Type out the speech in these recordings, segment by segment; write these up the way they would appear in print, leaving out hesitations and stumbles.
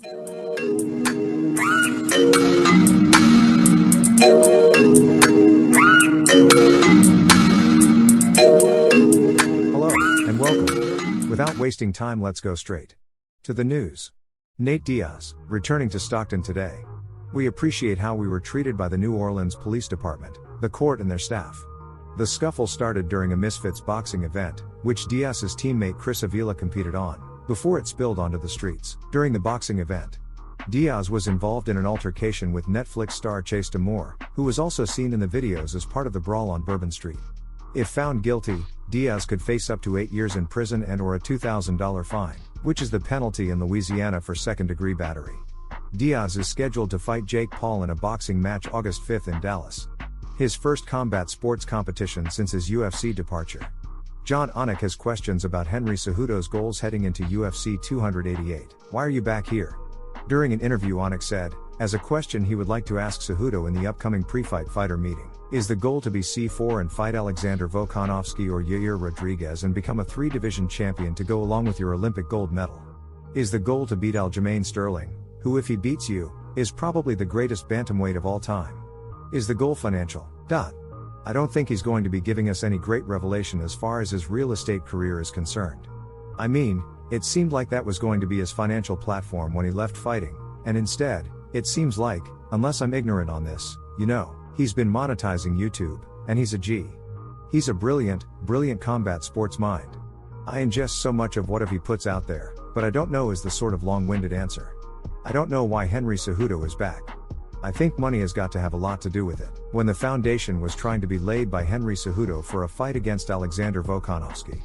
Hello, and welcome. Without wasting time, let's go straight to the news. Nate Diaz, returning to Stockton today. We appreciate how we were treated by the New Orleans Police Department, the court and their staff. The scuffle started during a Misfits boxing event, which Diaz's teammate Chris Avila competed on, before it spilled onto the streets. During the boxing event, Diaz was involved in an altercation with Netflix star Chase Damore, who was also seen in the videos as part of the brawl on Bourbon Street. If found guilty, Diaz could face up to 8 years in prison and/or a $2,000 fine, which is the penalty in Louisiana for second-degree battery. Diaz is scheduled to fight Jake Paul in a boxing match August 5th in Dallas. His first combat sports competition since his UFC departure. John Anik has questions about Henry Cejudo's goals heading into UFC 288. Why are you back here? During an interview, Anik said, as a question he would like to ask Cejudo in the upcoming pre-fight fighter meeting, is the goal to be C4 and fight Alexander Volkanovski or Yair Rodriguez and become a 3-division champion to go along with your Olympic gold medal? Is the goal to beat Aljamain Sterling, who if he beats you, is probably the greatest bantamweight of all time? Is the goal financial? I don't think he's going to be giving us any great revelation as far as his real estate career is concerned. I mean, it seemed like that was going to be his financial platform when he left fighting, and instead, it seems like, unless I'm ignorant on this, he's been monetizing YouTube, and he's a G. He's a brilliant combat sports mind. I ingest so much of whatever he puts out there, but I don't know is the sort of long-winded answer. I don't know why Henry Cejudo is back. I think money has got to have a lot to do with it. When the foundation was trying to be laid by Henry Cejudo for a fight against Alexander Volkanovski.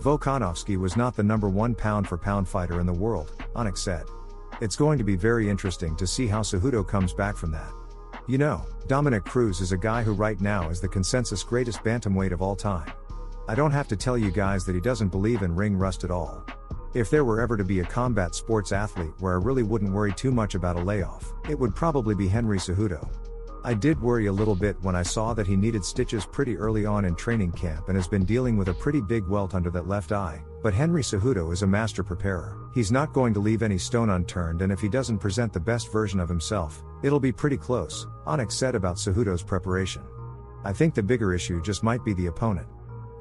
Volkanovski was not the number 1 pound-for-pound fighter in the world, Anik said. It's going to be very interesting to see how Cejudo comes back from that. Dominic Cruz is a guy who right now is the consensus greatest bantamweight of all time. I don't have to tell you guys that he doesn't believe in ring rust at all. If there were ever to be a combat sports athlete where I really wouldn't worry too much about a layoff, it would probably be Henry Cejudo. I did worry a little bit when I saw that he needed stitches pretty early on in training camp and has been dealing with a pretty big welt under that left eye, but Henry Cejudo is a master preparer. He's not going to leave any stone unturned, and if he doesn't present the best version of himself, it'll be pretty close, Anik said about Cejudo's preparation. I think the bigger issue just might be the opponent.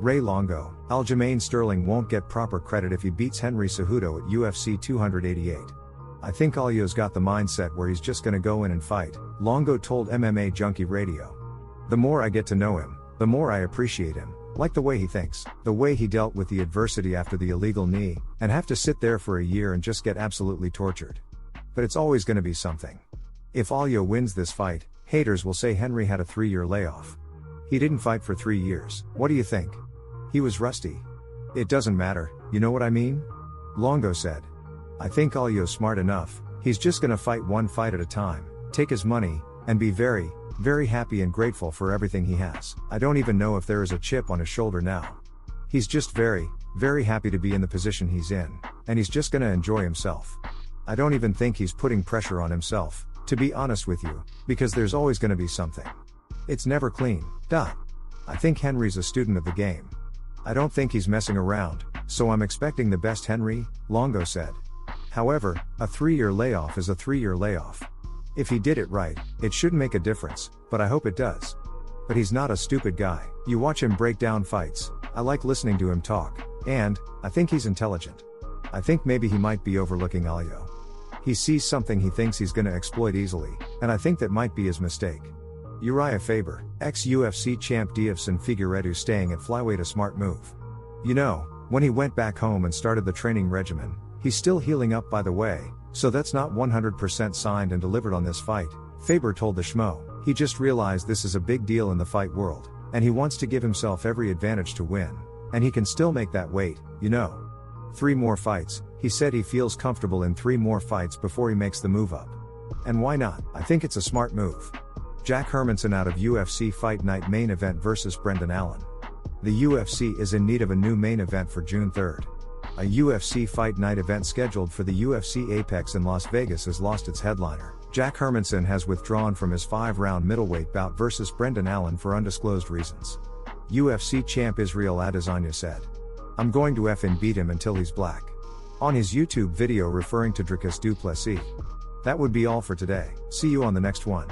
Ray Longo, Aljamain Sterling won't get proper credit if he beats Henry Cejudo at UFC 288. I think Alio's got the mindset where he's just gonna go in and fight, Longo told MMA Junkie Radio. The more I get to know him, the more I appreciate him, like the way he thinks, the way he dealt with the adversity after the illegal knee, and have to sit there for a year and just get absolutely tortured. But it's always gonna be something. If Alio wins this fight, haters will say Henry had a 3-year layoff. He didn't fight for 3 years. What do you think? He was rusty. It doesn't matter, you know what I mean? Longo said. I think Alio's smart enough, he's just gonna fight one fight at a time, take his money, and be very, very happy and grateful for everything he has. I don't even know if there is a chip on his shoulder now. He's just very, very happy to be in the position he's in, and he's just gonna enjoy himself. I don't even think he's putting pressure on himself, to be honest with you, because there's always gonna be something. It's never clean. I think Henry's a student of the game. I don't think he's messing around, so I'm expecting the best Henry, Longo said. However, a 3-year layoff is a 3-year layoff. If he did it right, it shouldn't make a difference, but I hope it does. But he's not a stupid guy. You watch him break down fights, I like listening to him talk, and I think he's intelligent. I think maybe he might be overlooking Alio. He sees something he thinks he's gonna exploit easily, and I think that might be his mistake. Uriah Faber, ex-UFC champ Deiveson Figueiredo staying at flyweight a smart move. When he went back home and started the training regimen, he's still healing up by the way, so that's not 100% signed and delivered on this fight, Faber told the Schmo. He just realized this is a big deal in the fight world, and he wants to give himself every advantage to win, and he can still make that weight, 3 more fights, he said he feels comfortable in 3 more fights before he makes the move up. And why not? I think it's a smart move. Jack Hermanson out of UFC Fight Night main event versus Brendan Allen. The UFC is in need of a new main event for June 3rd. A UFC Fight Night event scheduled for the UFC Apex in Las Vegas has lost its headliner. Jack Hermanson has withdrawn from his 5-round middleweight bout versus Brendan Allen for undisclosed reasons. UFC champ Israel Adesanya said, "I'm going to effing beat him until he's black." on his YouTube video referring to Dricus du Plessis. That would be all for today. See you on the next one.